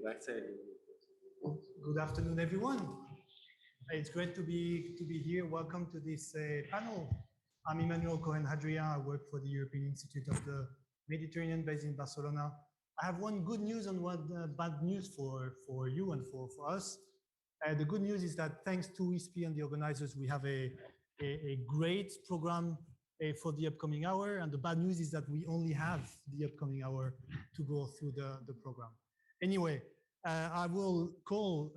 Good afternoon, everyone. It's great to be here. Welcome to this panel. I'm Emmanuel Cohen-Hadria. I work for the European Institute of the Mediterranean based in Barcelona. I have one good news and one bad news for you and for us. The good news is that thanks to ISPI and the organizers, we have a great program for the upcoming hour. And the bad news is that we only have the upcoming hour to go through the program. Anyway, I will call,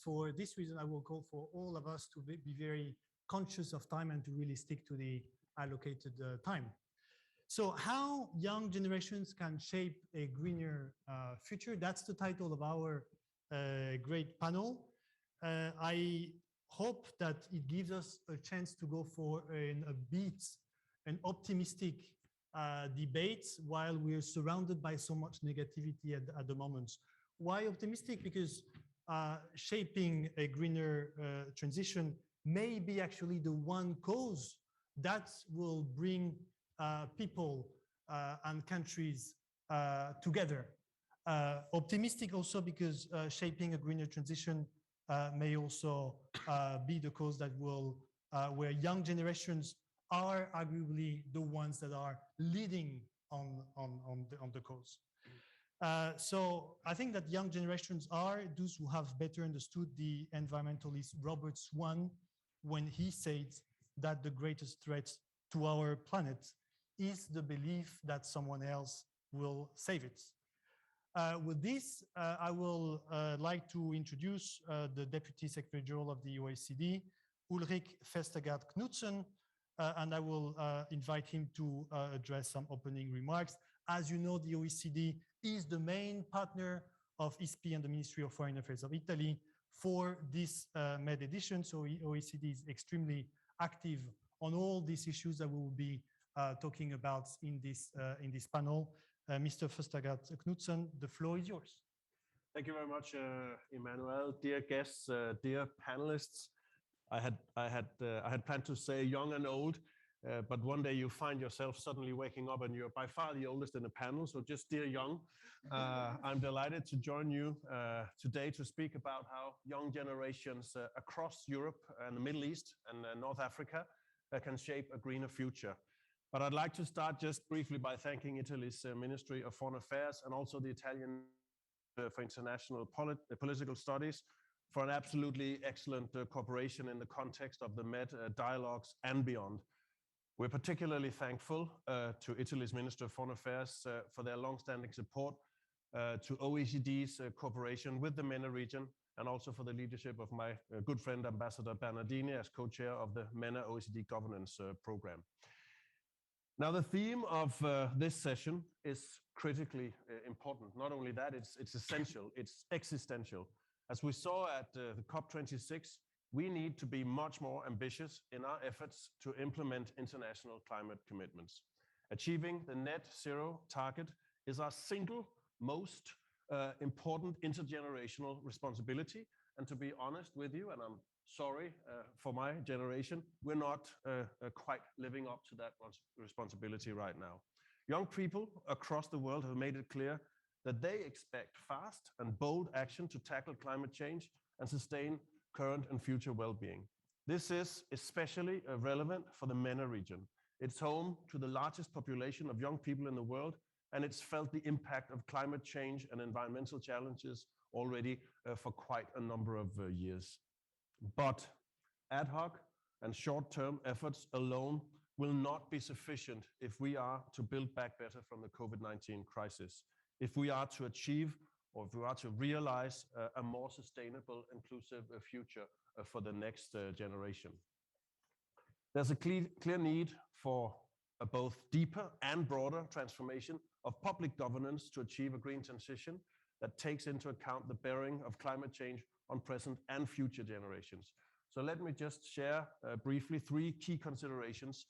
for this reason, I will call for all of us to be very conscious of time and to really stick to the allocated time. So how young generations can shape a greener future, that's the title of our great panel. I hope that it gives us a chance to go for an upbeat and optimistic debate while we're surrounded by so much negativity at the moment. Why optimistic? Because shaping a greener transition may be actually the one cause that will bring people and countries together. Optimistic also because shaping a greener transition may also be the cause that will, where young generations are arguably the ones that are leading on the cause. So I think that young generations are those who have better understood the environmentalist Robert Swan when he said that the greatest threat to our planet is the belief that someone else will save it. With this, I will like to introduce the Deputy Secretary General of the OECD, Ulrik Vestergaard Knudsen, and I will invite him to address some opening remarks. As you know, the OECD is the main partner of ISPI and the Ministry of Foreign Affairs of Italy for this Med edition. So OECD is extremely active on all these issues that we will be talking about in this panel. Mr. Vestergaard Knudsen, the floor is yours. Thank you very much, Emmanuel. Dear guests, dear panelists. I had planned to say young and old, but one day you find yourself suddenly waking up and you're by far the oldest in the panel. So just dear young, I'm delighted to join you today to speak about how young generations across Europe and the Middle East and North Africa can shape a greener future. But I'd like to start just briefly by thanking Italy's Ministry of Foreign Affairs and also the Italian for International Political Studies for an absolutely excellent cooperation in the context of the Med dialogues and beyond. We're particularly thankful to Italy's Minister of Foreign Affairs for their long-standing support to OECD's cooperation with the MENA region and also for the leadership of my good friend Ambassador Bernardini as co-chair of the MENA OECD Governance Program. Now, the theme of this session is critically important. Not only that, it's essential, it's existential. As we saw at the COP26, we need to be much more ambitious in our efforts to implement international climate commitments. Achieving the net zero target is our single most important intergenerational responsibility. And to be honest with you, and I'm sorry for my generation, we're not quite living up to that responsibility right now. Young people across the world have made it clear that they expect fast and bold action to tackle climate change and sustain current and future well-being. This is especially relevant for the MENA region. It's home to the largest population of young people in the world, and it's felt the impact of climate change and environmental challenges already for quite a number of years. But ad hoc and short-term efforts alone will not be sufficient if we are to build back better from the COVID-19 crisis, if we are to achieve or if we are to realize a more sustainable, inclusive future for the next generation. There's a clear need for a both deeper and broader transformation of public governance to achieve a green transition that takes into account the bearing of climate change on present and future generations. So let me just share briefly three key considerations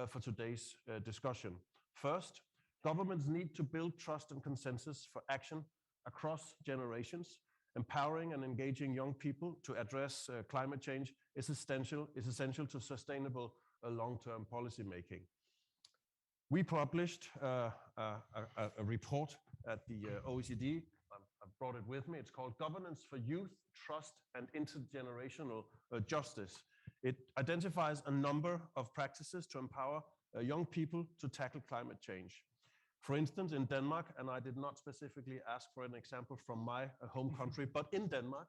for today's discussion. First, governments need to build trust and consensus for action across generations. Empowering and engaging young people to address climate change is essential to sustainable long-term policy making. We published a report at the OECD. I've brought it with me. It's called Governance for Youth, Trust and Intergenerational Justice. It identifies a number of practices to empower young people to tackle climate change. For instance, in Denmark, and I did not specifically ask for an example from my home country, but in Denmark,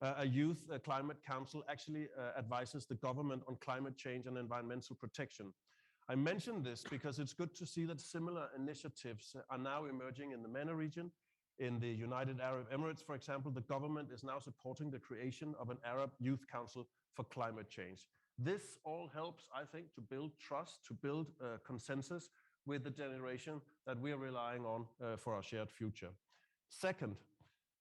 a youth climate council actually advises the government on climate change and environmental protection. I mention this because it's good to see that similar initiatives are now emerging in the MENA region. In the United Arab Emirates, for example, the government is now supporting the creation of an Arab Youth Council for climate change. This all helps, I think, to build trust, to build consensus with the generation that we are relying on for our shared future. Second,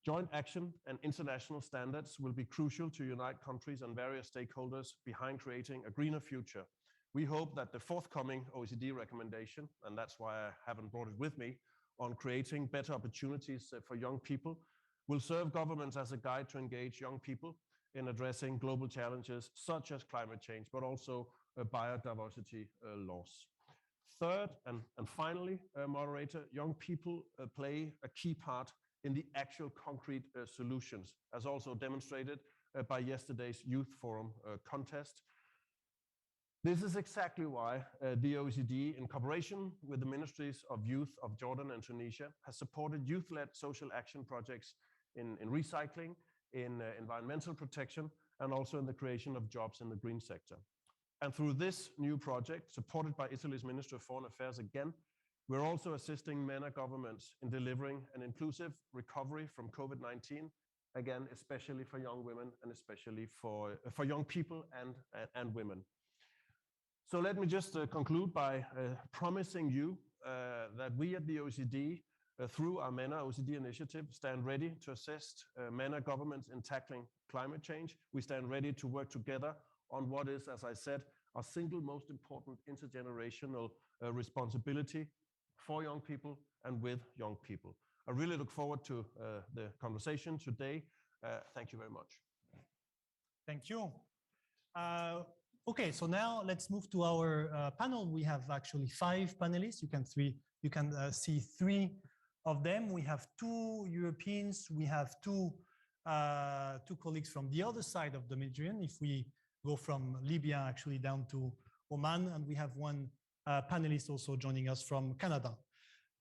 joint action and international standards will be crucial to unite countries and various stakeholders behind creating a greener future. We hope that the forthcoming OECD recommendation, and that's why I haven't brought it with me, on creating better opportunities for young people, will serve governments as a guide to engage young people in addressing global challenges such as climate change, but also biodiversity loss. Third, and finally, moderator, young people play a key part in the actual concrete solutions, as also demonstrated by yesterday's Youth Forum contest. This is exactly why the OECD, in cooperation with the Ministries of Youth of Jordan and Tunisia, has supported youth-led social action projects in recycling, in environmental protection, and also in the creation of jobs in the green sector. And through this new project, supported by Italy's Ministry of Foreign Affairs again, we're also assisting MENA governments in delivering an inclusive recovery from COVID-19, again, especially for young women and especially for young people and women. So let me just conclude by promising you that we at the OECD, through our MENA OECD initiative, stand ready to assist MENA governments in tackling climate change. We stand ready to work together on what is, as I said, our single most important intergenerational responsibility for young people and with young people. I really look forward to the conversation today. Thank you very much. Thank you. Okay, so now let's move to our panel. We have actually 5 panelists. You can see 3 of them. We have 2 Europeans. We have 2 colleagues from the other side of the Mediterranean. If we go from Libya actually down to Oman, and we have 1 panelist also joining us from Canada.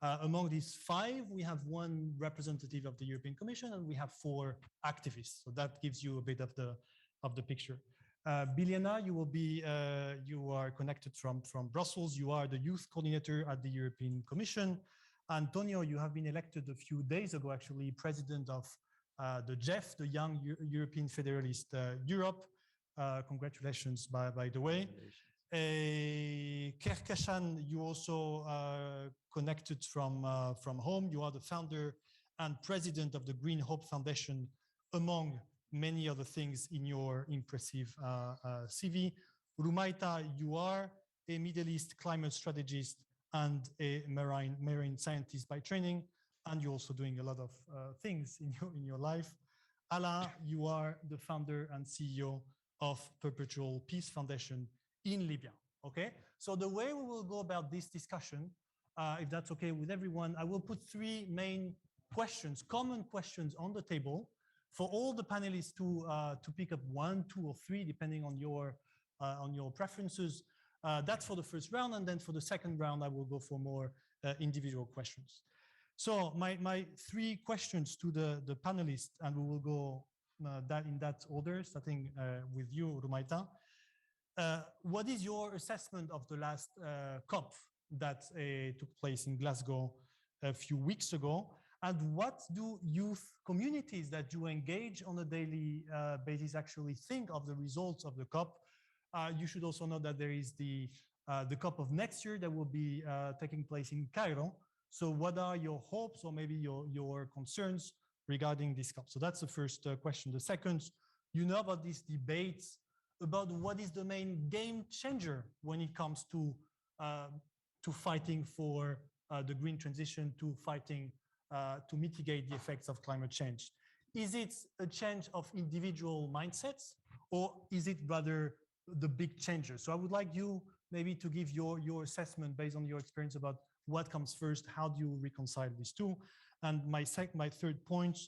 Among these 5, we have 1 representative of the European Commission, and we have 4 activists. So that gives you a bit of the picture. Biljana, you are connected from Brussels. You are the youth coordinator at the European Commission. Antonio, you have been elected a few days ago, actually, president of the JEF, the Young European Federalist Europe. Congratulations, by the way. Kerkashan, you also connected from home. You are the founder and president of the Green Hope Foundation, among many other things in your impressive CV. Rumaita, you are a Middle East climate strategist and a marine scientist by training, and you're also doing a lot of things in your life. Alain, you are the founder and CEO of Perpetual Peace Foundation in Libya. Okay, so the way we will go about this discussion, if that's okay with everyone, I will put 3 main questions, common questions on the table for all the panelists to pick up 1, 2, or 3, depending on your preferences. That's for the first round, and then for the second round, I will go for more individual questions. So my 3 questions to the panelists, and we will go in that order, starting with you, Rumaita. What is your assessment of the last COP that took place in Glasgow a few weeks ago? And what do youth communities that you engage on a daily basis actually think of the results of the COP? You should also know that there is the COP of next year that will be taking place in Cairo. So what are your hopes or maybe your concerns regarding this COP? So that's the first question. The second, you know about these debates about what is the main game changer when it comes to fighting for the green transition, to fighting to mitigate the effects of climate change. Is it a change of individual mindsets, or is it rather the big changes? So I would like you maybe to give your assessment based on your experience about what comes first, how do you reconcile these 2? And my third point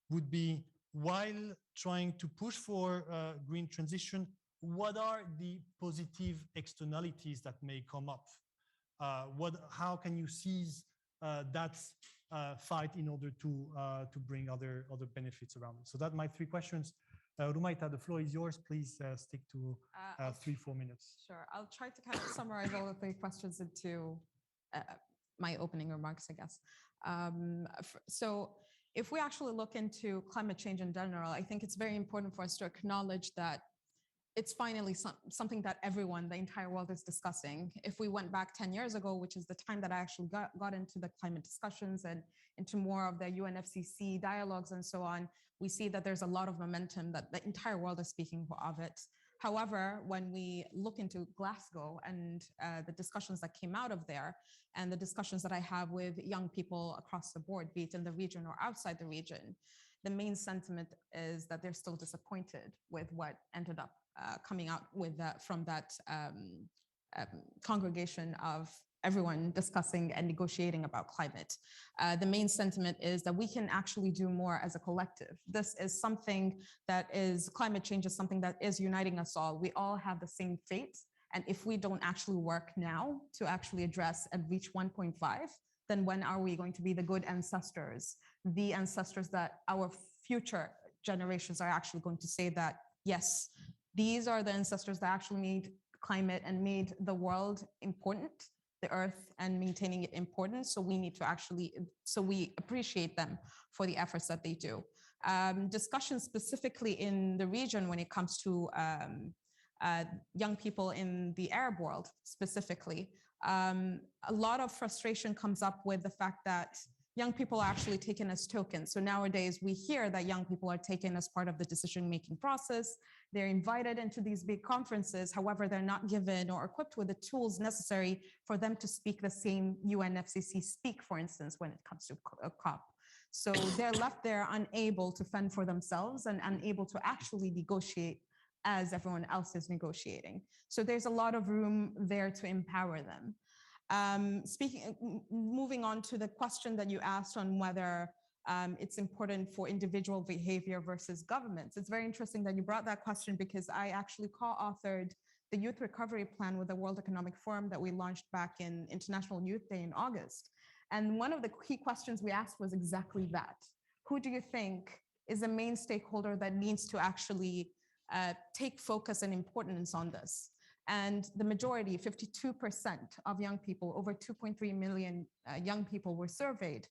would be, while trying to push for green transition, what are the positive externalities that may come up? How can you seize that fight in order to bring other benefits around it? So that's my three questions. Rumaita, the floor is yours. Please stick to 3-4 minutes. Sure, I'll try to kind of summarize all the three questions into my opening remarks, I guess. So if we actually look into climate change in general, I think it's very important for us to acknowledge that it's finally something that everyone, the entire world is discussing. If we went back 10 years ago, which is the time that I actually got into the climate discussions and into more of the UNFCCC dialogues and so on, we see that there's a lot of momentum, that the entire world is speaking of it. However, when we look into Glasgow and the discussions that came out of there, and the discussions that I have with young people across the board, be it in the region or outside the region, the main sentiment is that they're still disappointed with what ended up coming out with from that congregation of everyone discussing and negotiating about climate. The main sentiment is that we can actually do more as a collective. This is something that is, climate change is something that is uniting us all. We all have the same fate. And if we don't actually work now to actually address and reach 1.5, then when are we going to be the good ancestors, the ancestors that our future generations are actually going to say that, yes, these are the ancestors that actually made climate and made the world important, the earth, and maintaining it important. So we need to actually, so we appreciate them for the efforts that they do. Discussions specifically in the region when it comes to young people in the Arab world specifically, a lot of frustration comes up with the fact that young people are actually taken as tokens. So nowadays we hear that young people are taken as part of the decision-making process. They're invited into these big conferences. However, they're not given or equipped with the tools necessary for them to speak the same UNFCCC speak, for instance, when it comes to a COP. So they're left there unable to fend for themselves and unable to actually negotiate as everyone else is negotiating. So there's a lot of room there to empower them. Moving on to the question that you asked on whether it's important for individual behavior versus governments. It's very interesting that you brought that question because I actually co-authored the Youth Recovery Plan with the World Economic Forum that we launched back in International Youth Day in August. And one of the key questions we asked was exactly that. Who do you think is the main stakeholder that needs to actually take focus and importance on this? And the majority, 52% of young people, over 2.3 million young people were surveyed.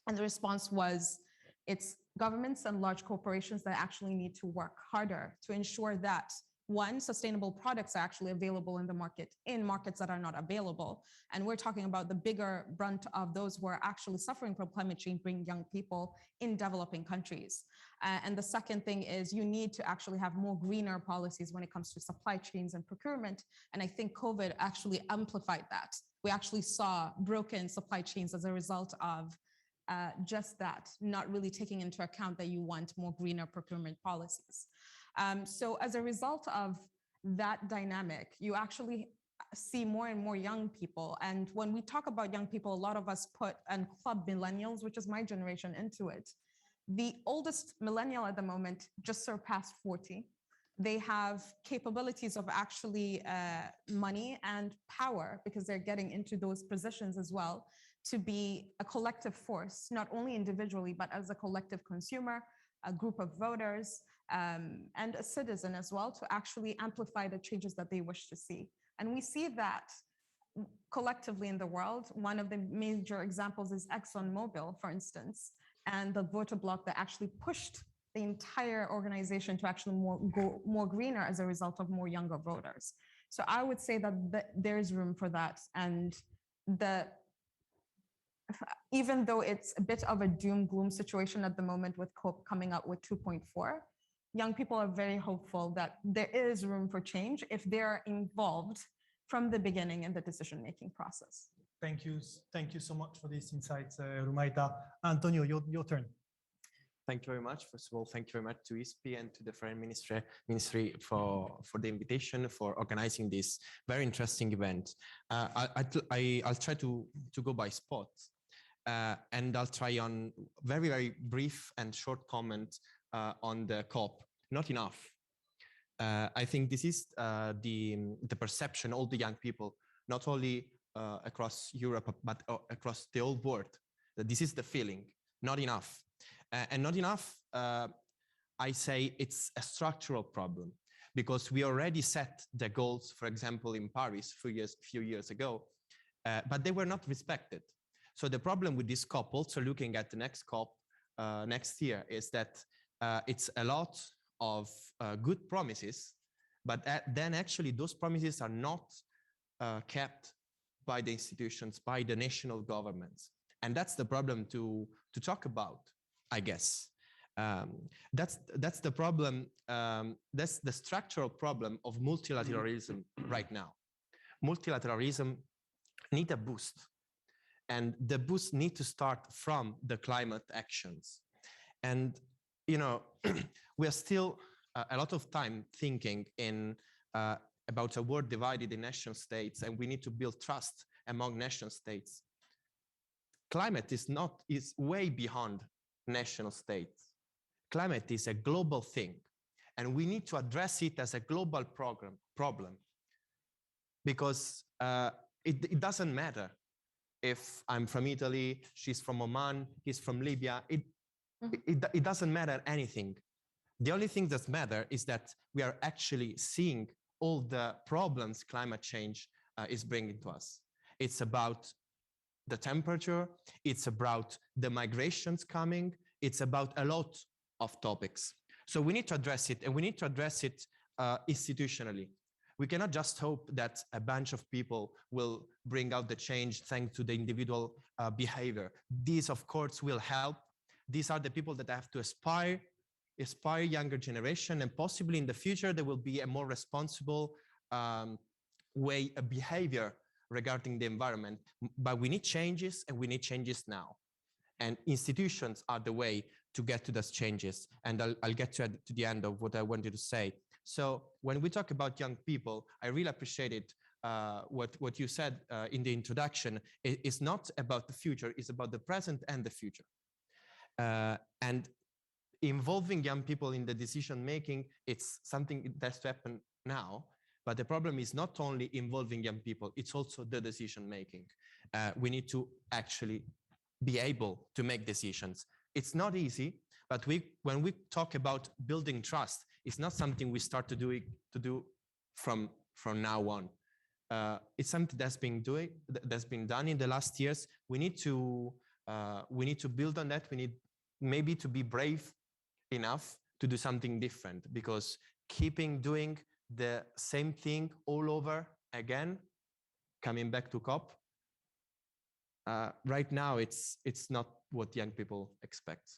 And the response was, it's governments and large corporations that actually need to work harder to ensure that, one, sustainable products are actually available in the market, in markets that are not available. And we're talking about the bigger brunt of those who are actually suffering from climate change being young people in developing countries. And the second thing is you need to actually have more greener policies when it comes to supply chains and procurement. And I think COVID actually amplified that. We actually saw broken supply chains as a result of just that, not really taking into account that you want more greener procurement policies. So as a result of that dynamic, you actually see more and more young people. And when we talk about young people, a lot of us put and club millennials, which is my generation, into it. The oldest millennial at the moment just surpassed 40. They have capabilities of actually money and power because they're getting into those positions as well to be a collective force, not only individually, but as a collective consumer, a group of voters, and a citizen as well to actually amplify the changes that they wish to see. And we see that collectively in the world. One of the major examples is ExxonMobil, for instance, and the voter bloc that actually pushed the entire organization to actually go more greener as a result of more younger voters. So I would say that there's room for that. And even though it's a bit of a doom gloom situation at the moment with COP coming out with 2.4, young people are very hopeful that there is room for change if they're involved from the beginning in the decision-making process. Thank you so much for these insights, Rumaita. Antonio, your turn. Thank you very much. First of all, thank you very much to ISPI and to the Foreign Ministry for the invitation, for organizing this very interesting event. I'll try to go by spots. And I'll try on very, very brief and short comment on the COP. Not enough. I think this is the perception, all the young people, not only across Europe, but across the whole world, that this is the feeling, not enough. And not enough, I say it's a structural problem, because we already set the goals, for example, in Paris few years ago, but they were not respected. So the problem with this COP, also looking at the next COP next year, is that it's a lot of good promises, but then actually those promises are not kept by the institutions, by the national governments. And that's the problem to talk about, I guess. That's the problem, that's the structural problem of multilateralism right now. Multilateralism need a boost, and the boost need to start from the climate actions. And, you know, we are still a lot of time thinking in about a world divided in nation states, and we need to build trust among nation states. Climate is way beyond national states. Climate is a global thing, and we need to address it as a global problem, because it doesn't matter if I'm from Italy, she's from Oman, he's from Libya. It doesn't matter anything. The only thing that matters is that we are actually seeing all the problems climate change is bringing to us. It's about the temperature, it's about the migrations coming, it's about a lot of topics. So we need to address it, and we need to address it institutionally. We cannot just hope that a bunch of people will bring out the change thanks to the individual behavior. These, of course, will help. These are the people that have to aspire younger generation, and possibly in the future there will be a more responsible way of behavior regarding the environment. But we need changes, and we need changes now. And institutions are the way to get to those changes. And I'll get to the end of what I wanted to say. So when we talk about young people, I really appreciated what you said in the introduction. It's not about the future, it's about the present and the future. And involving young people in the decision making, it's something that has to happen now. But the problem is not only involving young people, it's also the decision making. We need to actually be able to make decisions. It's not easy, but when we talk about building trust, it's not something we start to do from now on. It's something that's been done in the last years. We need to build on that. We need maybe to be brave enough to do something different, because keeping doing the same thing all over again, coming back to COP, right now it's not what young people expect.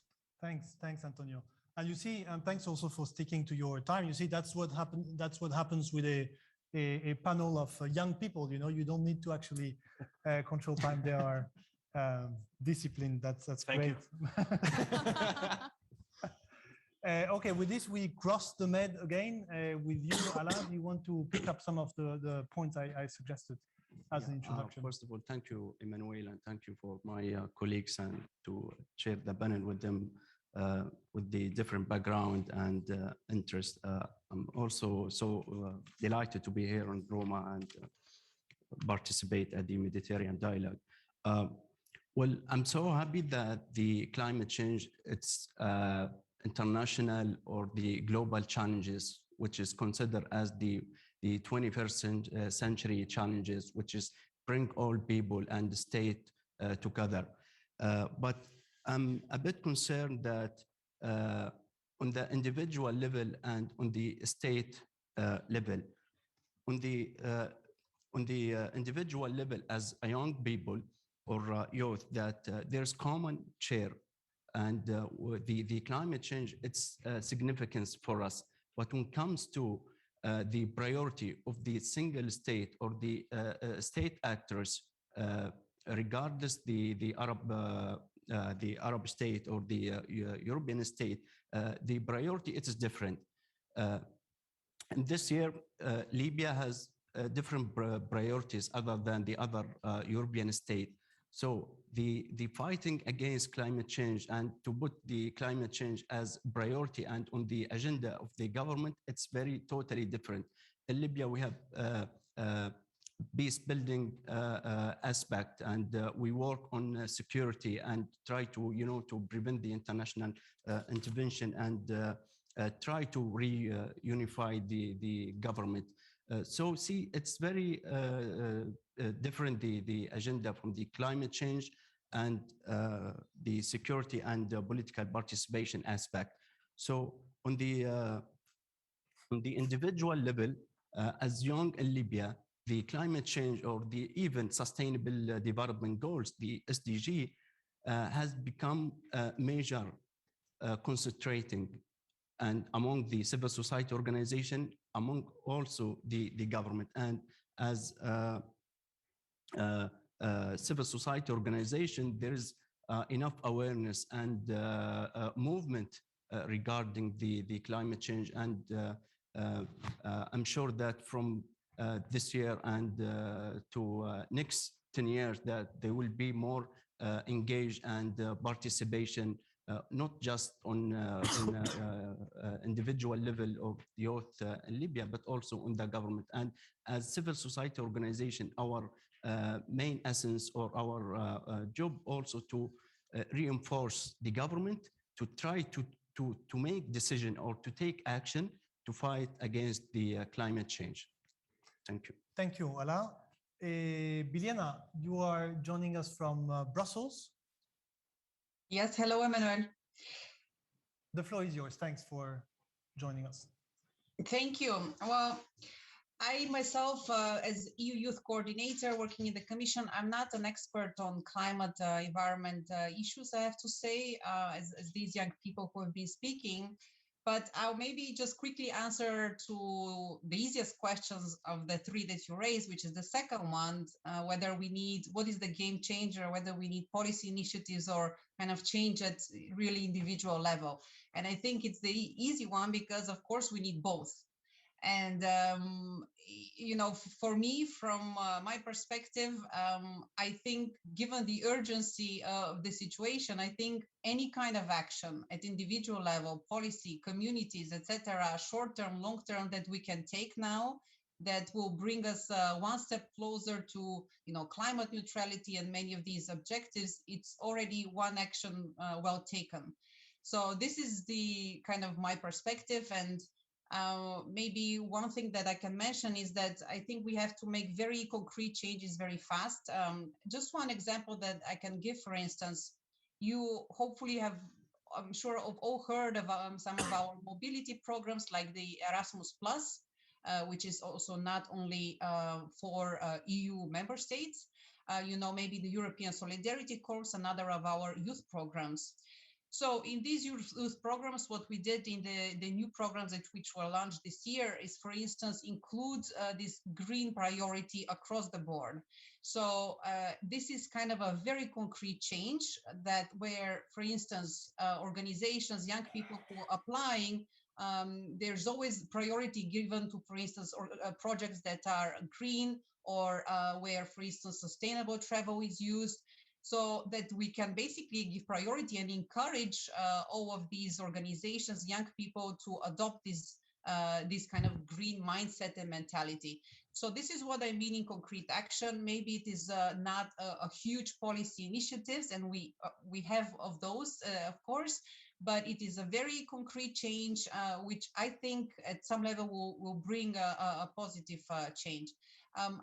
Thanks, Antonio. And you see, thanks also for sticking to your time. You see, that's what happens with a panel of young people. You know, you don't need to actually control time. They are disciplined. That's great. Okay, with this, we cross the med again. With you, Alain, do you want to pick up some of the points I suggested as an introduction? First of all, thank you, Emmanuel, and thank you for my colleagues, and to share the panel with them with the different background and interest. I'm also so delighted to be here in Roma and participate at the Mediterranean Dialogue. Well, I'm so happy that the climate change, it's international or the global challenges, which is considered as the 21st century challenges, which is bring all people and the state together. But I'm a bit concerned that on the individual level and on the state level, on the individual level as a young people or youth, that there's common share, and the climate change, it's significance for us. But when it comes to the priority of the single state or the state actors, regardless the Arab state or the European state, the priority, it is different. And this year, Libya has different priorities other than the other European state. So the fighting against climate change and to put the climate change as priority and on the agenda of the government, it's very totally different. In Libya, we have peace building aspect, and we work on security and try to, to prevent the international intervention and try to reunify the government. So see, it's very different, the agenda from the climate change and the security and political participation aspect. So on the individual level, as young in Libya, the climate change or the even sustainable development goals, the SDG, has become a major concentrating and among the civil society organization, among also the government. And as civil society organization, there is enough awareness and movement regarding the climate change. And I'm sure that from this year and to next 10 years, that there will be more engaged and participation, not just on individual level of youth in Libya, but also on the government. And as civil society organization, our main essence or our job also to reinforce the government to try to make decision or to take action to fight against the climate change. Thank you. Thank you, Ala. Biljana, you are joining us from Brussels. Yes, hello, Emmanuel. The floor is yours. Thanks for joining us. Thank you. Well, I myself, as EU Youth Coordinator working in the Commission, I'm not an expert on climate environment issues, I have to say, as these young people who have been speaking. But I'll maybe just quickly answer to the easiest questions of the three that you raised, which is the second one, whether we need, what is the game changer, whether we need policy initiatives or kind of change at really individual level. And I think it's the easy one because, of course, we need both. And, you know, for me, from my perspective, I think given the urgency of the situation, I think any kind of action at individual level, policy, communities, etc., short-term, long-term that we can take now that will bring us one step closer to, you know, climate neutrality and many of these objectives, it's already one action well taken. So this is the kind of my perspective. And maybe one thing that I can mention is that I think we have to make very concrete changes very fast. Just one example that I can give, for instance, you hopefully have, I'm sure, all heard of some of our mobility programs like the Erasmus Plus, which is also not only for EU member states, you know, maybe the European Solidarity Corps, another of our youth programs. So in these youth programs, what we did in the new programs that which were launched this year is, for instance, include this green priority across the board. So this is kind of a very concrete change that where, for instance, organizations, young people who are applying, there's always priority given to, for instance, projects that are green or where, for instance, sustainable travel is used. So that we can basically give priority and encourage all of these organizations, young people, to adopt this kind of green mindset and mentality. So this is what I mean in concrete action. Maybe it is not a huge policy initiatives, and we have of those, of course, but it is a very concrete change, which I think at some level will bring a positive change.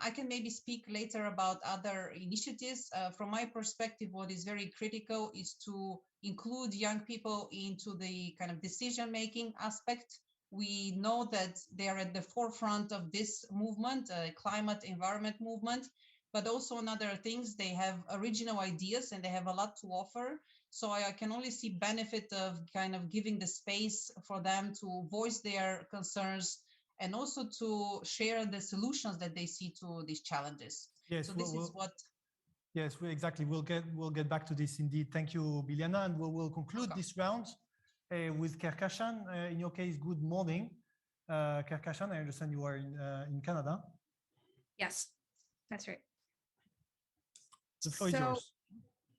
I can maybe speak later about other initiatives. From my perspective, what is very critical is to include young people into the kind of decision-making aspect. We know that they are at the forefront of this movement, climate environment movement, but also on other things, they have original ideas and they have a lot to offer. So I can only see benefit of kind of giving the space for them to voice their concerns and also to share the solutions that they see to these challenges. Yes, so this is what. Yes, exactly. We'll get back to this indeed. Thank you, Biljana, and we'll conclude this round with Kerkashan. In your case, good morning, Kerkashan. I understand you are in Canada. Yes, that's right. The floor is yours.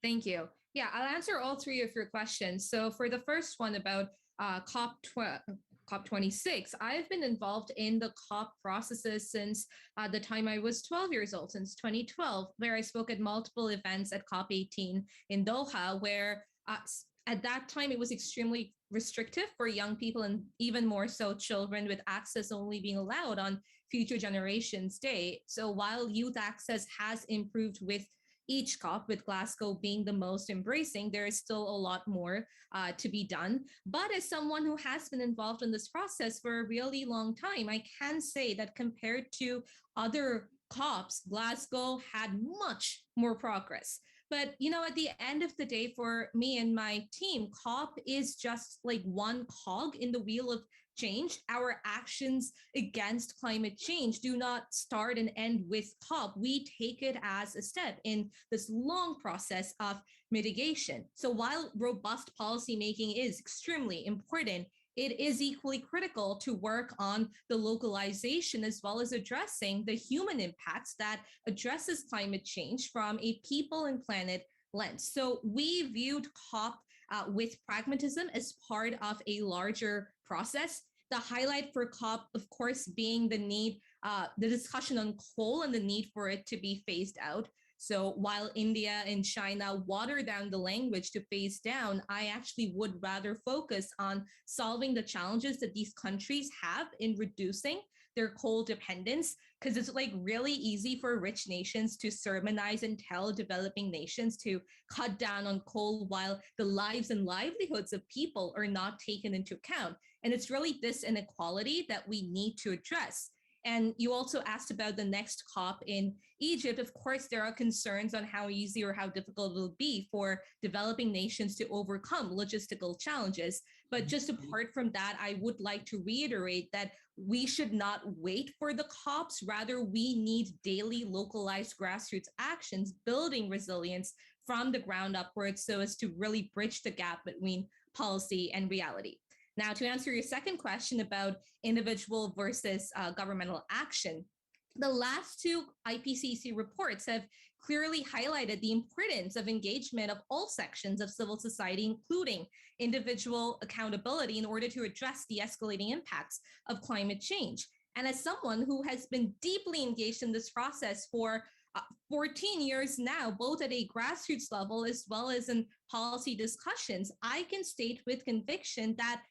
Thank you. Yeah, I'll answer all three of your questions. So for the first one about COP26, I've been involved in the COP processes since the time I was 12 years old, since 2012, where I spoke at multiple events at COP18 in Doha, where at that time it was extremely restrictive for young people and even more so children, with access only being allowed on Future Generations Day. So while youth access has improved with each COP, with Glasgow being the most embracing, there is still a lot more to be done. But as someone who has been involved in this process for a really long time, I can say that compared to other COPs, Glasgow had much more progress. But, you know, at the end of the day, for me and my team, COP is just like one cog in the wheel of change. Our actions against climate change do not start and end with COP. We take it as a step in this long process of mitigation. So while robust policymaking is extremely important, it is equally critical to work on the localization as well as addressing the human impacts that addresses climate change from a people and planet lens. So we viewed COP with pragmatism as part of a larger process. The highlight for COP, of course, being the need, the discussion on coal and the need for it to be phased out. So while India and China water down the language to phase down, I actually would rather focus on solving the challenges that these countries have in reducing their coal dependence, because it's like really easy for rich nations to sermonize and tell developing nations to cut down on coal while the lives and livelihoods of people are not taken into account. And it's really this inequality that we need to address. And you also asked about the next COP in Egypt. Of course, there are concerns on how easy or how difficult it will be for developing nations to overcome logistical challenges. But just apart from that, I would like to reiterate that we should not wait for the COPs. Rather, we need daily localized grassroots actions, building resilience from the ground upwards so as to really bridge the gap between policy and reality. Now, to answer your second question about individual versus governmental action, the last two IPCC reports have clearly highlighted the importance of engagement of all sections of civil society, including individual accountability, in order to address the escalating impacts of climate change. And as someone who has been deeply engaged in this process for 14 years now, both at a grassroots level as well as in policy discussions, I can state with conviction that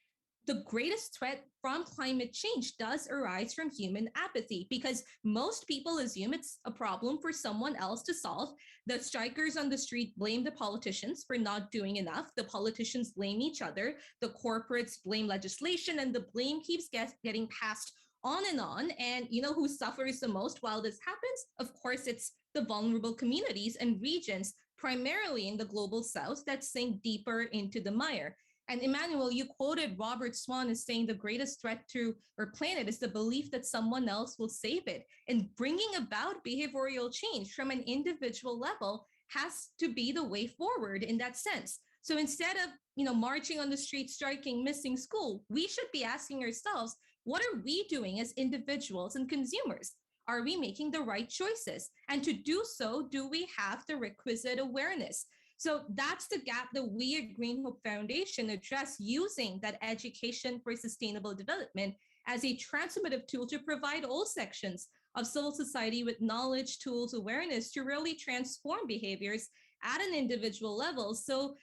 the greatest threat from climate change does arise from human apathy, because most people assume it's a problem for someone else to solve. The strikers on the street blame the politicians for not doing enough. The politicians blame each other. The corporates blame legislation, and the blame keeps getting passed on and on. And you know who suffers the most while this happens? Of course, it's the vulnerable communities and regions, primarily in the global south, that sink deeper into the mire. And Emmanuel, you quoted Robert Swan as saying the greatest threat to our planet is the belief that someone else will save it. And bringing about behavioral change from an individual level has to be the way forward in that sense. So instead of, marching on the street, striking, missing school, we should be asking ourselves, what are we doing as individuals and consumers? Are we making the right choices? And to do so, do we have the requisite awareness? So that's the gap that we at Green Hope Foundation address, using that education for sustainable development as a transformative tool to provide all sections of civil society with knowledge, tools, awareness to really transform behaviors at an individual level, so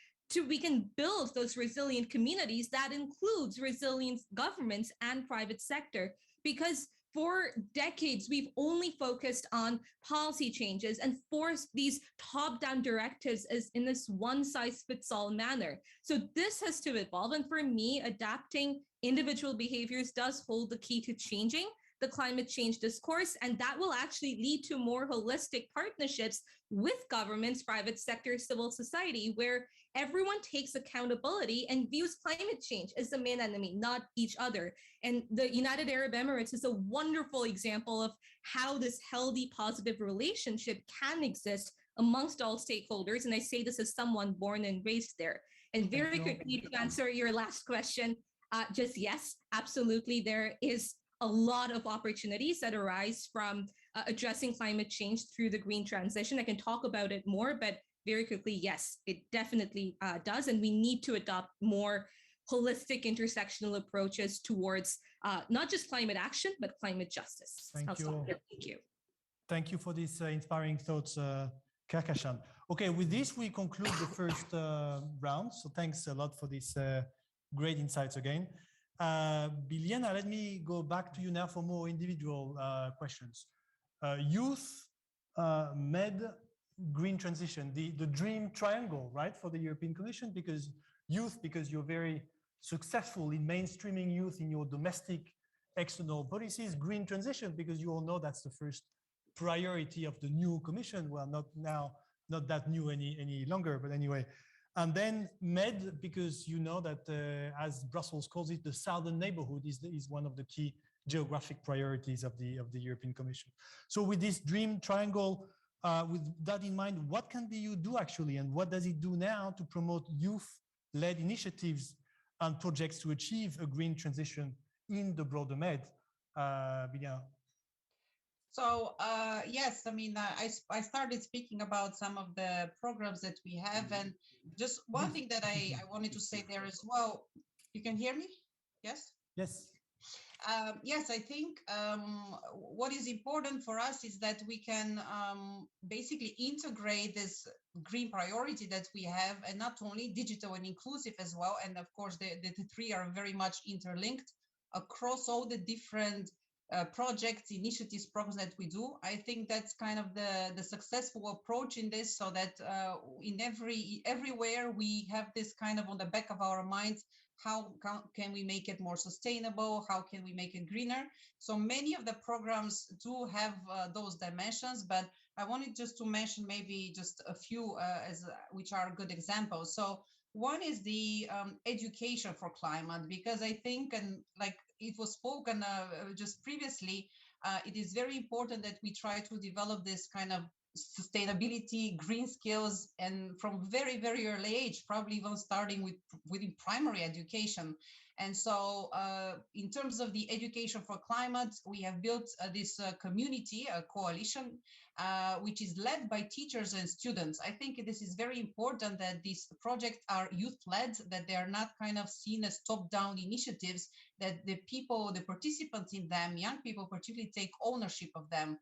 we can build those resilient communities that includes resilient governments and private sector. Because for decades, we've only focused on policy changes and forced these top-down directives as in this one-size-fits-all manner. So this has to evolve. And for me, adapting individual behaviors does hold the key to changing the climate change discourse. And that will actually lead to more holistic partnerships with governments, private sector, civil society, where everyone takes accountability and views climate change as the main enemy, not each other. And the United Arab Emirates is a wonderful example of how this healthy, positive relationship can exist amongst all stakeholders. And I say this as someone born and raised there. And very quickly to answer your last question, just yes, absolutely. There is a lot of opportunities that arise from addressing climate change through the green transition. I can talk about it more, but very quickly, yes, it definitely does. And we need to adopt more holistic intersectional approaches towards not just climate action, but climate justice. Thank you. Thank you. Thank you for these inspiring thoughts, Karkashan. Okay, with this, we conclude the first round. So thanks a lot for these great insights again. Biliana, let me go back to you now for more individual questions. Youth, med, green transition, the dream triangle, right, for the European Commission, because youth, because you're very successful in mainstreaming youth in your domestic external policies, green transition, because you all know that's the first priority of the new Commission. Well, not that new any longer, but anyway. And then med, because you know that as Brussels calls it, the southern neighborhood is one of the key geographic priorities of the European Commission. So with this dream triangle, with that in mind, what can the EU do actually, and what does it do now to promote youth-led initiatives and projects to achieve a green transition in the broader med? Biliana. So yes, I mean, I started speaking about some of the programs that we have, and just one thing that I wanted to say there as well. You can hear me? Yes? Yes. Yes, I think what is important for us is that we can basically integrate this green priority that we have, and not only digital and inclusive as well. And of course, the three are very much interlinked across all the different projects, initiatives, programs that we do. I think that's kind of the successful approach in this, so that in everywhere we have this kind of on the back of our minds. How can we make it more sustainable? How can we make it greener? So many of the programs do have those dimensions, but I wanted just to mention maybe just a few which are good examples. So one is the education for climate, because I think, and like it was spoken just previously, it is very important that we try to develop this kind of sustainability, green skills, and from very, very early age, probably even starting within primary education. And so in terms of the education for climate, we have built this community, a coalition, which is led by teachers and students. I think this is very important that these projects are youth-led, that they are not kind of seen as top-down initiatives, that the people, the participants in them, young people particularly, take ownership of them.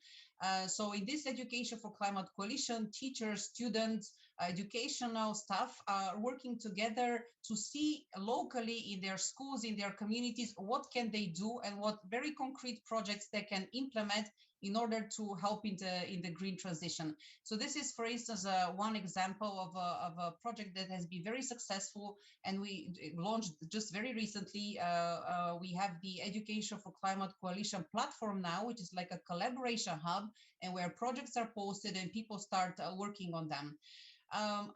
So in this Education for Climate Coalition, teachers, students, educational staff are working together to see locally in their schools, in their communities, what can they do and what very concrete projects they can implement in order to help in the green transition. So this is, for instance, one example of a project that has been very successful, and we launched just very recently. We have the Education for Climate Coalition platform now, which is like a collaboration hub, and where projects are posted and people start working on them.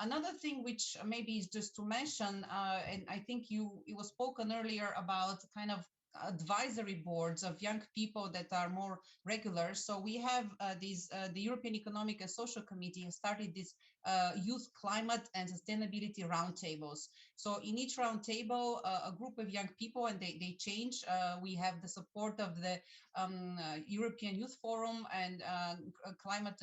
Another thing which maybe is just to mention, and I think it was spoken earlier about kind of advisory boards of young people that are more regular. So we have the European Economic and Social Committee has started this youth climate and sustainability roundtables. So in each roundtable, a group of young people, and they change. We have the support of the European Youth Forum and Climate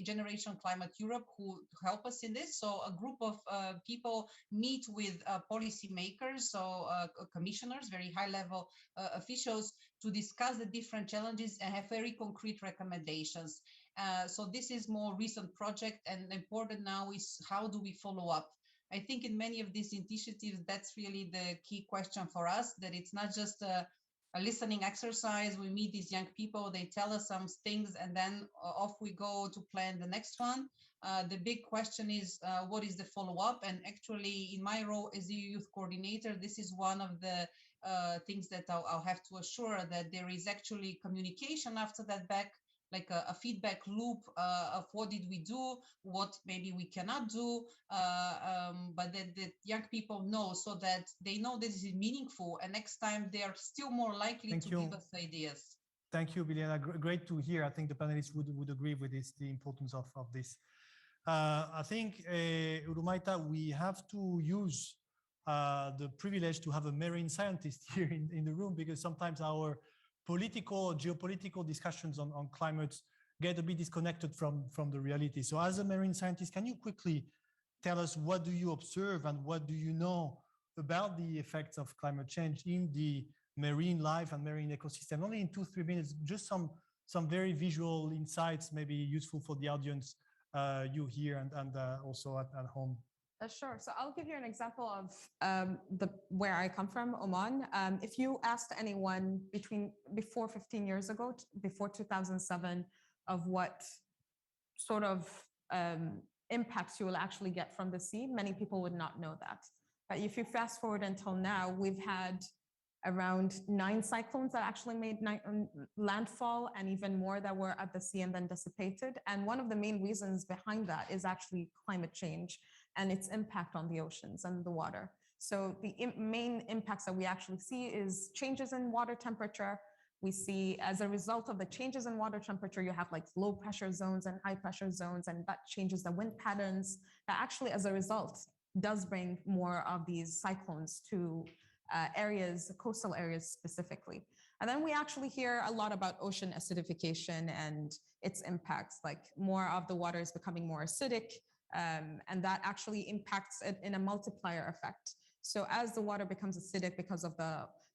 Generation Climate Europe, who help us in this. So a group of people meet with policymakers, so commissioners, very high level officials, to discuss the different challenges and have very concrete recommendations. So this is more recent project, and important now is how do we follow up? I think in many of these initiatives, that's really the key question for us, that it's not just a listening exercise. We meet these young people, they tell us some things, and then off we go to plan the next one. The big question is, what is the follow-up? And actually, in my role as a youth coordinator, this is one of the things that I'll have to assure, that there is actually communication after that back, like a feedback loop of what did we do, what maybe we cannot do, but that the young people know, so that they know this is meaningful, and next time they are still more likely to give us ideas. Thank you, Biliana. Great to hear. I think the panelists would agree with this, the importance of this. I think, Urumaita, we have to use the privilege to have a marine scientist here in the room, because sometimes our geopolitical discussions on climate get a bit disconnected from the reality. So as a marine scientist, can you quickly tell us what do you observe and what do you know about the effects of climate change in the marine life and marine ecosystem? Only in 2-3 minutes, just some very visual insights, maybe useful for the audience, you here and also at home. Sure. So I'll give you an example of where I come from, Oman. If you asked anyone before 15 years ago, before 2007, of what sort of impacts you will actually get from the sea, many people would not know that. But if you fast forward until now, we've had around 9 cyclones that actually made landfall, and even more that were at the sea and then dissipated. And one of the main reasons behind that is actually climate change and its impact on the oceans and the water. So the main impacts that we actually see is changes in water temperature. We see, as a result of the changes in water temperature, you have like low pressure zones and high pressure zones, and that changes the wind patterns. That actually, as a result, does bring more of these cyclones to areas, coastal areas specifically. And then we actually hear a lot about ocean acidification and its impacts, like more of the water is becoming more acidic, and that actually impacts it in a multiplier effect. So as the water becomes acidic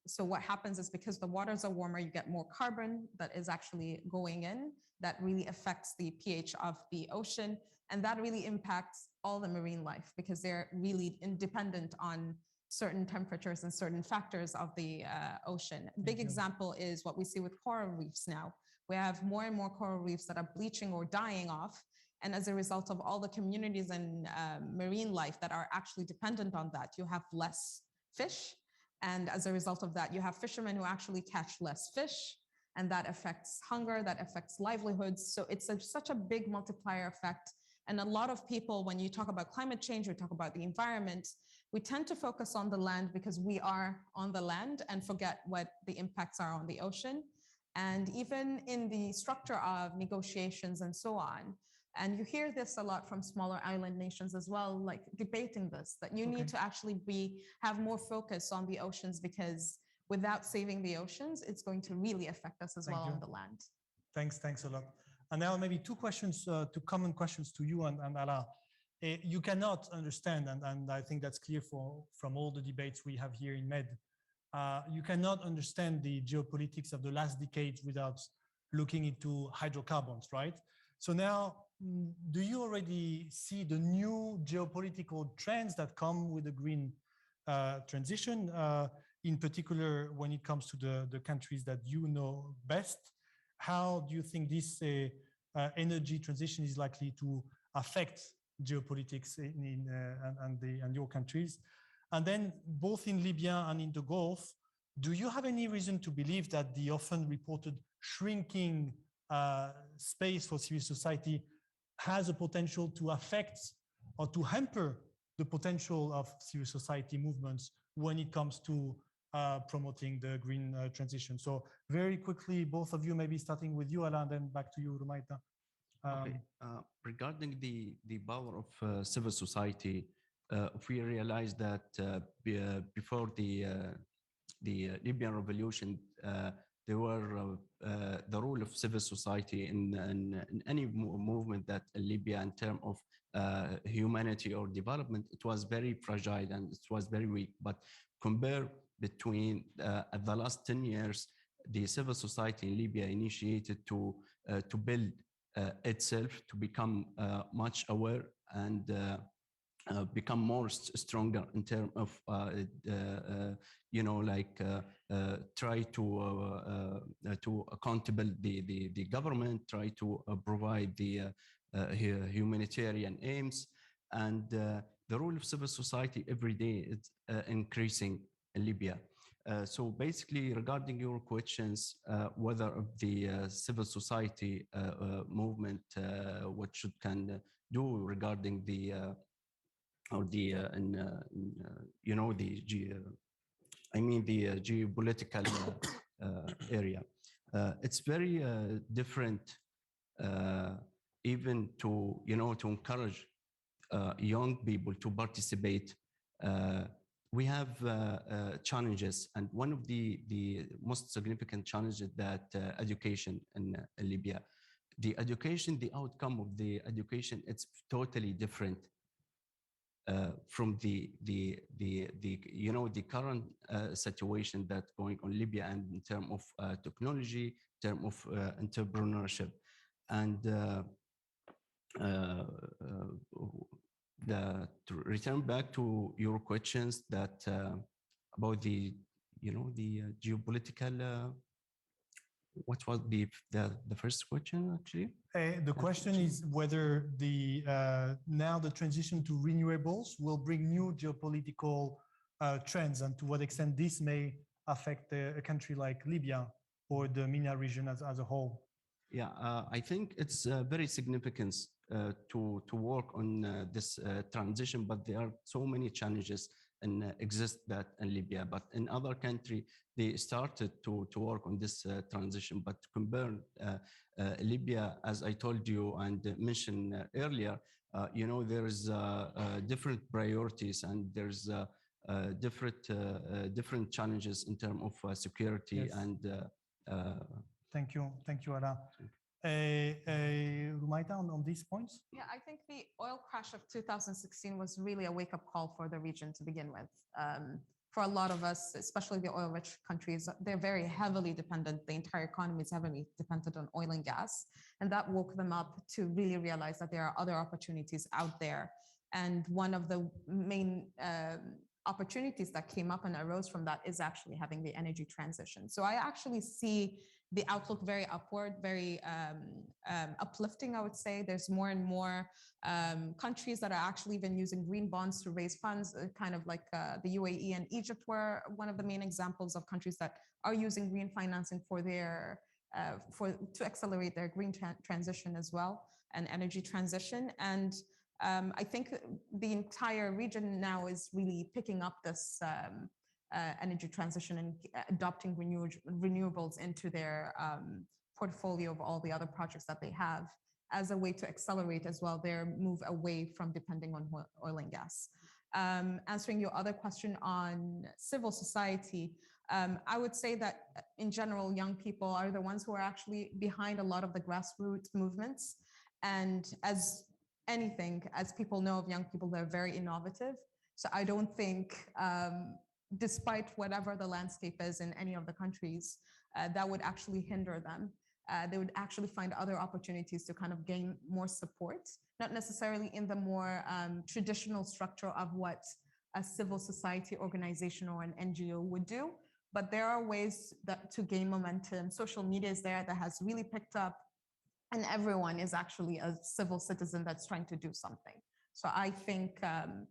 so what happens is because the waters are warmer, you get more carbon that is actually going in, that really affects the pH of the ocean. And that really impacts all the marine life because they're really independent on certain temperatures and certain factors of the ocean. A big example is what we see with coral reefs now. We have more and more coral reefs that are bleaching or dying off. And as a result of all the communities and marine life that are actually dependent on that, you have less fish. And as a result of that, you have fishermen who actually catch less fish. And that affects hunger, that affects livelihoods. So it's such a big multiplier effect. And a lot of people, when you talk about climate change, we talk about the environment, we tend to focus on the land because we are on the land and forget what the impacts are on the ocean. And even in the structure of negotiations and so on, and you hear this a lot from smaller island nations as well, like debating this, that you need to actually have more focus on the oceans because without saving the oceans, it's going to really affect us as well on the land. Thanks a lot. And now maybe two common questions to you and Alain. You cannot understand, and I think that's clear from all the debates we have here in MED, you cannot understand the geopolitics of the last decades without looking into hydrocarbons, right? So now, do you already see the new geopolitical trends that come with the green transition, in particular when it comes to the countries that you know best? How do you think this energy transition is likely to affect geopolitics and your countries? And then both in Libya and in the Gulf, do you have any reason to believe that the often reported shrinking space for civil society has a potential to affect or to hamper the potential of civil society movements when it comes to promoting the green transition? So very quickly, both of you, maybe starting with you, Alain, then back to you, Rumaita. Regarding the power of civil society, if we realize that before the Libyan revolution, there were the role of civil society in any movement that in Libya in terms of humanity or development, it was very fragile and it was very weak. But compare between the last 10 years, the civil society in Libya initiated to build itself, to become much aware and become more stronger in terms of try to accountable the government, try to provide the humanitarian aims, and the role of civil society every day is increasing in Libya. So basically, regarding your questions, whether of the civil society movement, what can do regarding the geopolitical area, it's very different. Even to encourage young people to participate. We have challenges, and one of the most significant challenges that education in Libya. the education, the outcome of the education, it's totally different from the you know, the current situation that's going on Libya, and in terms of technology, in terms of entrepreneurship, and to return back to your questions that about the, you know, the geopolitical. What was the first question actually? The question is whether the now the transition to renewables will bring new geopolitical trends, and to what extent this may affect a country like Libya or the MENA region as a whole. Yeah, I think it's very significant to work on this transition, but there are so many challenges and exist that in Libya, but in other country they started to work on this transition. But compare Libya, as I told you and mentioned earlier, you know, there's different priorities, and there's different challenges in terms of security. Yes. And thank you, Ala. Rumaita, on these points? Yeah, I think the oil crash of 2016 was really a wake-up call for the region to begin with. For a lot of us, especially the oil-rich countries, they're very heavily dependent. The entire economy is heavily dependent on oil and gas. And that woke them up to really realize that there are other opportunities out there. And one of the main opportunities that came up and arose from that is actually having the energy transition. So I actually see the outlook very upward, very uplifting, I would say. There's more and more countries that are actually even using green bonds to raise funds, kind of like the UAE and Egypt were one of the main examples of countries that are using green financing for their to accelerate their green transition as well, and energy transition. And I think the entire region now is really picking up this energy transition and adopting renewables into their portfolio of all the other projects that they have, as a way to accelerate as well their move away from depending on oil and gas. Answering your other question on civil society, I would say that in general, young people are the ones who are actually behind a lot of the grassroots movements. And as anything, as people know of young people, they're very innovative. So I don't think, despite whatever the landscape is in any of the countries, that would actually hinder them. They would actually find other opportunities to kind of gain more support, not necessarily in the more traditional structure of what a civil society organization or an NGO would do, but there are ways that to gain momentum. Social media is there that has really picked up, and everyone is actually a civil citizen that's trying to do something. So I think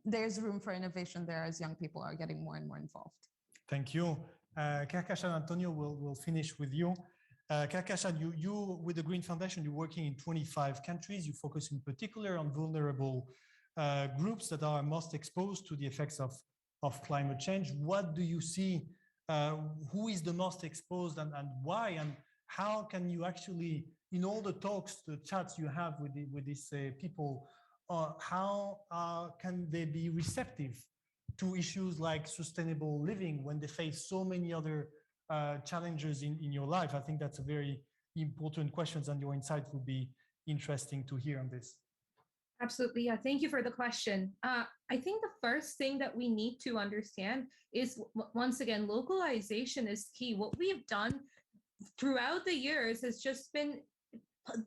there's room for innovation there as young people are getting more and more involved. Thank you. Karkash and Antonio, we'll finish with you. Karkash, you with the Green Foundation, you're working in 25 countries. You focus in particular on vulnerable groups that are most exposed to the effects of climate change. What do you see? Who is the most exposed, and why? And how can you actually, in all the talks, the chats you have with these people, how can they be receptive to issues like sustainable living when they face so many other challenges in your life? I think that's a very important question, and your insight would be interesting to hear on this. Absolutely. Yeah. Thank you for the question. I think the first thing that we need to understand is, once again, localization is key. What we have done throughout the years has just been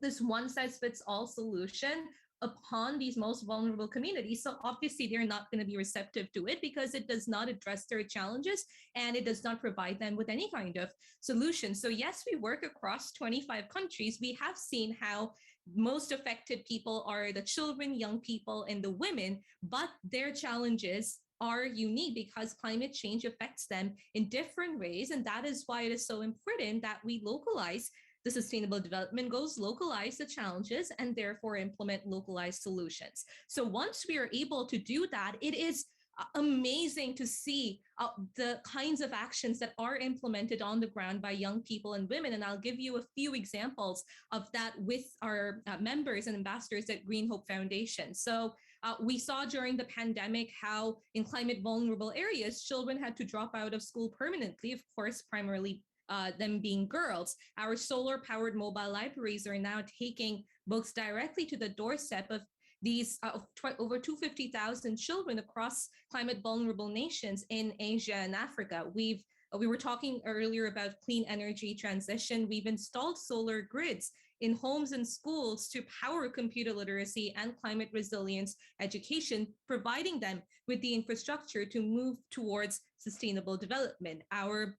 this one-size-fits-all solution upon these most vulnerable communities. So obviously they're not going to be receptive to it because it does not address their challenges and it does not provide them with any kind of solution. So yes, we work across 25 countries. We have seen how most affected people are the children, young people, and the women, but their challenges are unique because climate change affects them in different ways. And that is why it is so important that we localize the Sustainable Development Goals, localize the challenges, and therefore implement localized solutions. So once we are able to do that, it is amazing to see the kinds of actions that are implemented on the ground by young people and women. And I'll give you a few examples of that with our members and ambassadors at Green Hope Foundation. So we saw during the pandemic how in climate vulnerable areas, children had to drop out of school permanently, of course, primarily them being girls. Our solar-powered mobile libraries are now taking books directly to the doorstep of these over 250,000 children across climate vulnerable nations in Asia and Africa. We were talking earlier about clean energy transition. We've installed solar grids in homes and schools to power computer literacy and climate resilience education, providing them with the infrastructure to move towards sustainable development. Our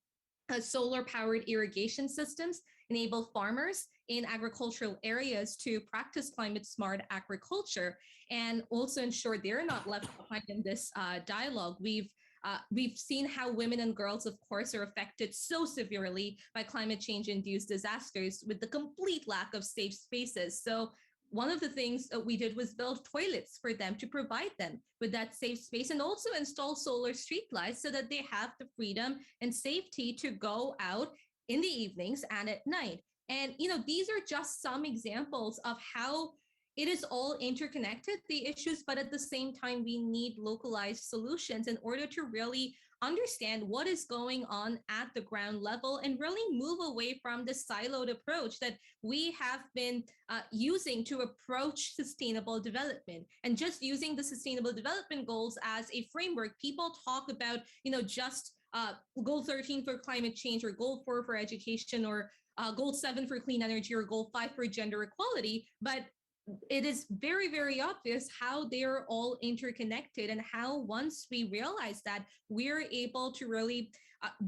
solar-powered irrigation systems enable farmers in agricultural areas to practice climate-smart agriculture and also ensure they're not left behind in this dialogue. We've seen how women and girls, of course, are affected so severely by climate change-induced disasters with the complete lack of safe spaces. So one of the things that we did was build toilets for them to provide them with that safe space and also install solar streetlights so that they have the freedom and safety to go out in the evenings and at night. And, these are just some examples of how it is all interconnected, the issues, but at the same time, we need localized solutions in order to really understand what is going on at the ground level and really move away from the siloed approach that we have been using to approach sustainable development. And just using the sustainable development goals as a framework, people talk about, just goal 13 for climate change or goal 4 for education or goal 7 for clean energy or goal 5 for gender equality. But it is very, very obvious how they're all interconnected and how once we realize that, we're able to really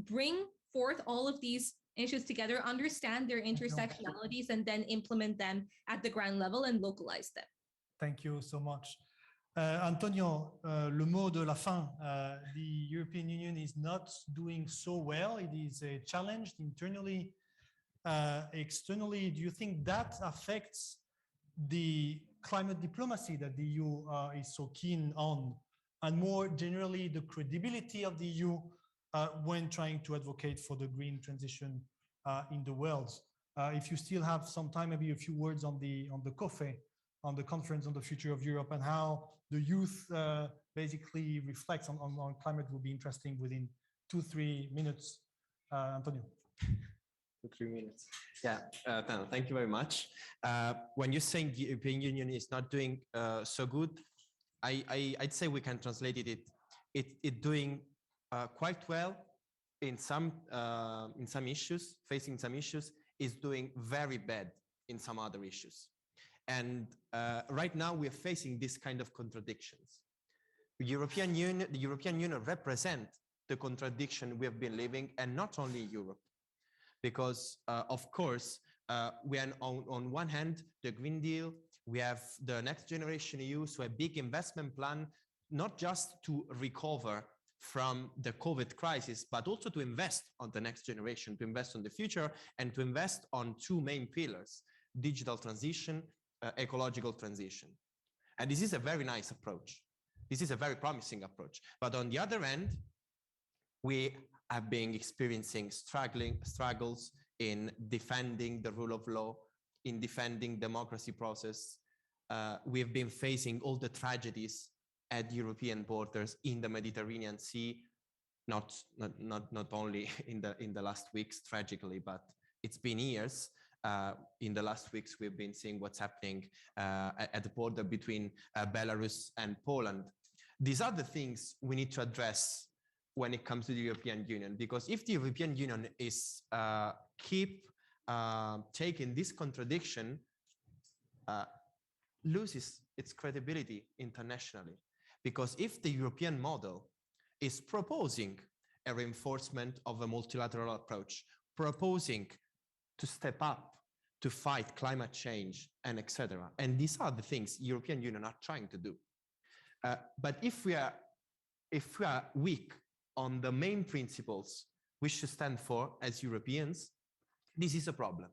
bring forth all of these issues together, understand their intersectionalities, and then implement them at the ground level and localize them. Thank you so much. Antonio, le mot de la fin. The European Union is not doing so well. It is challenged internally, externally. Do you think that affects the climate diplomacy that the EU is so keen on, and more generally the credibility of the EU when trying to advocate for the green transition in the world? If you still have some time, maybe a few words on the COFE, on the Conference on the Future of Europe, and how the youth basically reflects on climate will be interesting within 2-3 minutes. Antonio. 2-3 minutes. Yeah, thank you very much. When you're saying the European Union is not doing so good, I'd say we can translate it doing quite well in some issues, facing some issues, is doing very bad in some other issues. And right now we are facing this kind of contradictions. The European Union represents the contradiction we have been living, and not only Europe. Because, of course, we are on one hand, the Green Deal, we have the Next Generation EU, so a big investment plan, not just to recover from the COVID crisis, but also to invest on the next generation, to invest on the future, and to invest on two main pillars, digital transition, ecological transition. And this is a very nice approach. This is a very promising approach. But on the other end, we have been experiencing struggles in defending the rule of law, in defending democracy process. We have been facing all the tragedies at European borders in the Mediterranean Sea, not only in the last weeks, tragically, but it's been years. In the last weeks, we've been seeing what's happening at the border between Belarus and Poland. These are the things we need to address when it comes to the European Union, because if the European Union is keep taking this contradiction, loses its credibility internationally. Because if the European model is proposing a reinforcement of a multilateral approach, proposing to step up to fight climate change and etc., and these are the things European Union are trying to do. But if we are weak on the main principles we should stand for as Europeans, this is a problem.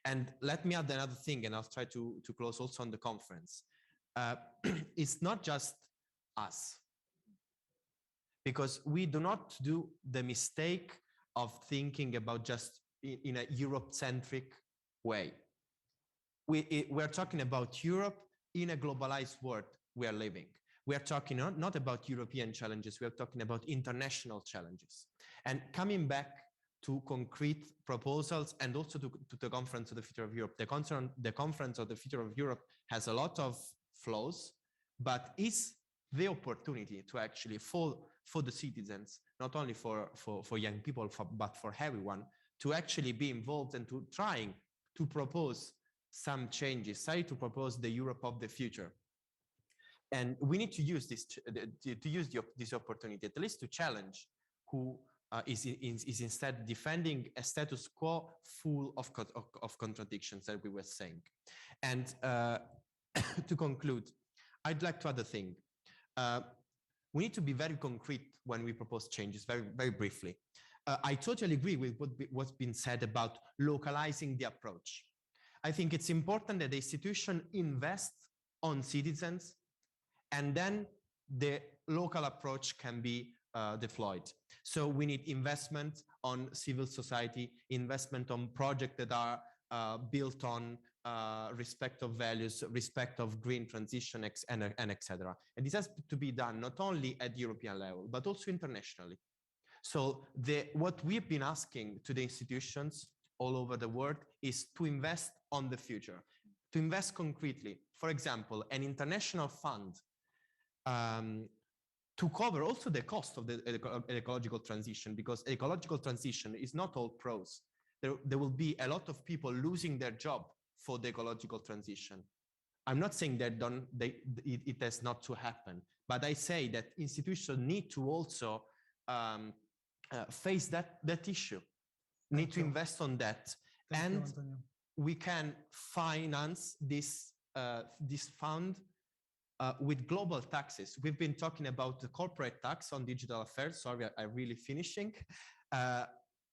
And let me add another thing, and I'll try to close also on the conference. It's not just us, because we do not do the mistake of thinking about just in a Europe-centric way. We're talking about Europe in a globalized world we are living. We are talking not about European challenges, we are talking about international challenges. And coming back to concrete proposals and also to the Conference of the Future of Europe. The Conference of the Future of Europe has a lot of flaws, but is the opportunity to actually for the citizens, not only for young people, but for everyone, to actually be involved and to trying to propose some changes, try to propose the Europe of the future. And we need to use this this opportunity, at least to challenge who is instead defending a status quo full of contradictions that we were saying. And to conclude, I'd like to add a thing. We need to be very concrete when we propose changes, very, very briefly. I totally agree with what's been said about localizing the approach. I think it's important that the institution invest on citizens, and then the local approach can be deployed. So we need investment on civil society, investment on projects that are built on respect of values, respect of green transition, and etc. And this has to be done not only at the European level, but also internationally. So what we've been asking to the institutions all over the world is to invest on the future, to invest concretely. For example, an international fund to cover also the cost of the ecological transition, because ecological transition is not all pros. There will be a lot of people losing their job for the ecological transition. I'm not saying that it has not to happen, but I say that institutions need to also face that issue, need to invest on that. And we can finance this fund with global taxes. We've been talking about the corporate tax on digital affairs. Sorry, I'm really finishing.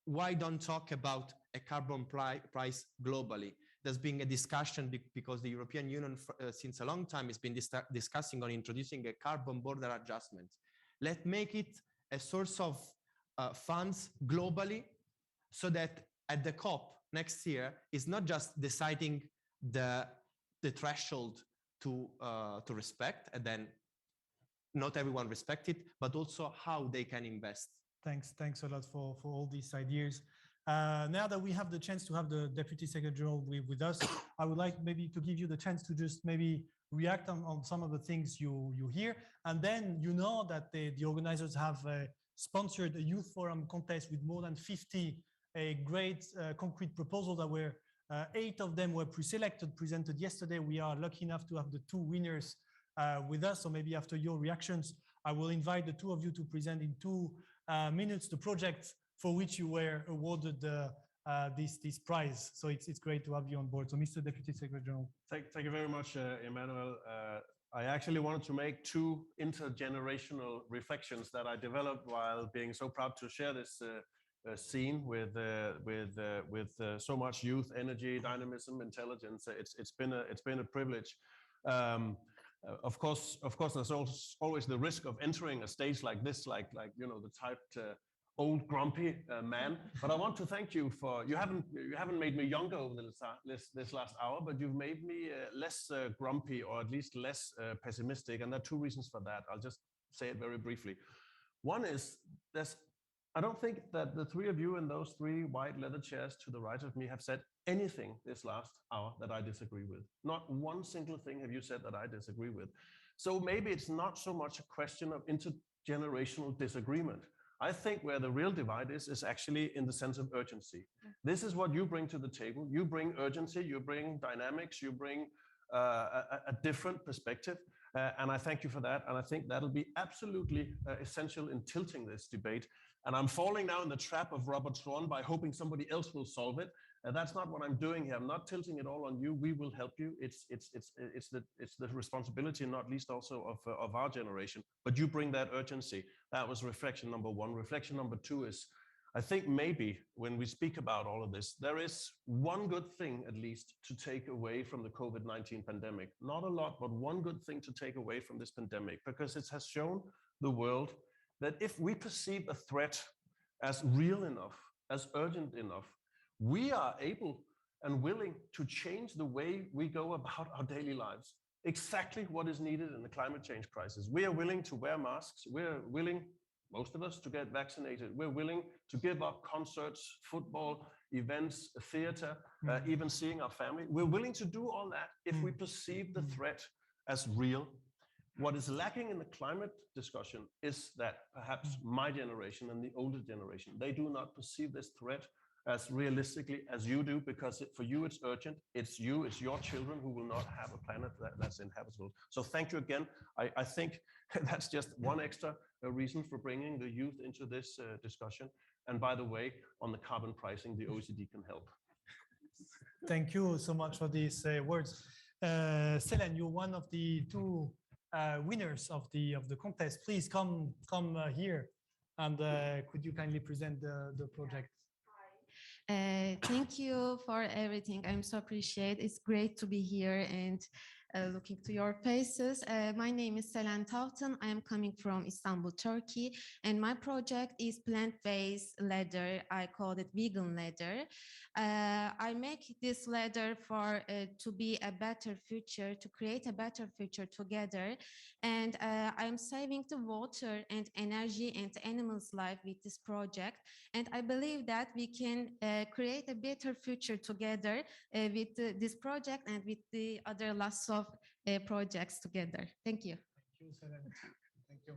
Why don't talk about a carbon price globally? There's been a discussion because the European Union since a long time has been discussing on introducing a carbon border adjustment. Let's make it a source of funds globally, so that at the COP next year is not just deciding the threshold to respect, and then not everyone respect it, but also how they can invest. Thanks a lot for all these ideas. Now that we have the chance to have the Deputy Secretary General with us, I would like maybe to give you the chance to just maybe react on some of the things you hear. And then you know that the organizers have sponsored a youth forum contest with more than 50 great concrete proposals that were 8 of them were pre-selected, presented yesterday. We are lucky enough to have the 2 winners with us. So maybe after your reactions, I will invite the 2 of you to present in 2 minutes the project for which you were awarded this prize. So it's great to have you on board. So Mr. Deputy Secretary General. Thank you very much, Emmanuel. I actually wanted to make 2 intergenerational reflections that I developed while being so proud to share this scene with so much youth, energy, dynamism, intelligence. It's been a privilege. Of course, there's always the risk of entering a stage like this, like you know, the typed old grumpy man. But I want to thank you for you haven't made me younger over this last hour, but you've made me less grumpy, or at least less pessimistic. And there are 2 reasons for that. I'll just say it very briefly. One is I don't think that the 3 of you in those 3 white leather chairs to the right of me have said anything this last hour that I disagree with. Not one single thing have you said that I disagree with. So maybe it's not so much a question of intergenerational disagreement. I think where the real divide is actually in the sense of urgency. This is what you bring to the table. You bring urgency, you bring dynamics, you bring a different perspective. And I thank you for that. And I think that'll be absolutely essential in tilting this debate. And I'm falling now in the trap of Robert Swan by hoping somebody else will solve it. That's not what I'm doing here. I'm not tilting it all on you. We will help you. It's the responsibility, not least also of our generation. But you bring that urgency. That was reflection number 1. Reflection number 2 is, I think maybe when we speak about all of this, there is one good thing at least to take away from the COVID-19 pandemic. Not a lot, but one good thing to take away from this pandemic, because it has shown the world that if we perceive a threat as real enough, as urgent enough, we are able and willing to change the way we go about our daily lives. Exactly what is needed in the climate change crisis. We are willing to wear masks. We're willing most of us, to get vaccinated. We're willing to give up concerts, football, events, theater, even seeing our family. We're willing to do all that if we perceive the threat as real. What is lacking in the climate discussion is that perhaps my generation and the older generation, they do not perceive this threat as realistically as you do, because for you it's urgent. It's you, it's your children who will not have a planet that's inhabitable. So thank you again. I think that's just one extra reason for bringing the youth into this discussion. And by the way, on the carbon pricing, the OECD can help. Thank you so much for these words. Celine, you're one of the two winners of the contest. Please come here, and could you kindly present the project? Thank you for everything. I'm so appreciate. It's great to be here and looking to your faces. My name is Celine Thompson. I am coming from Istanbul, Turkey, and my project is plant-based leather. I call it vegan leather. I make this leather for to be a better future, to create a better future together. And I'm saving the water and energy and animals' life with this project. And I believe that we can create a better future together with this project and with the other lots of projects together. Thank you. Thank you, Celine. Thank you.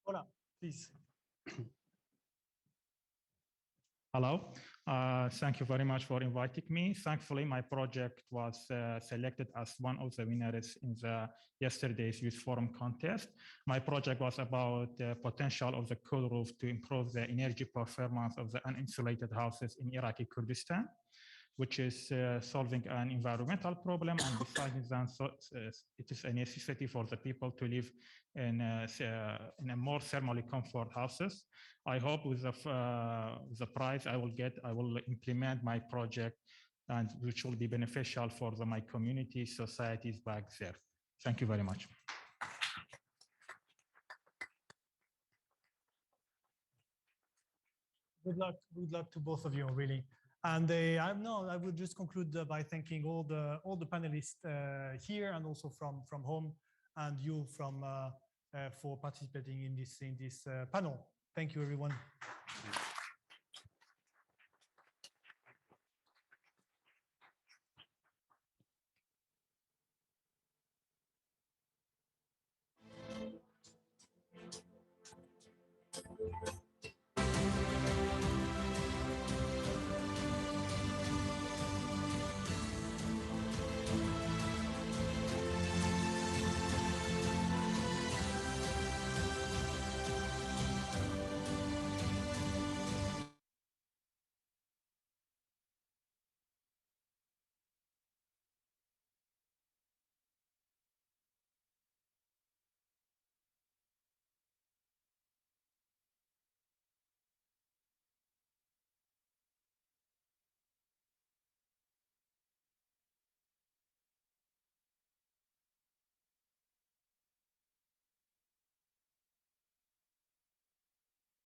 Hola, please. Hello, thank you very much for inviting me. Thankfully, my project was selected as one of the winners in the yesterday's Youth Forum contest. My project was about the potential of the cool roof to improve the energy performance of the uninsulated houses in Iraqi Kurdistan, which is solving an environmental problem, and besides that, it is a necessity for the people to live in a more thermally comfort houses. I hope with the prize I will get, I will implement my project, and which will be beneficial for my community, societies back there. Thank you very much. Good luck to both of you, really. And I would just conclude by thanking all the panelists here and also from home, and you for participating in this panel. Thank you, everyone.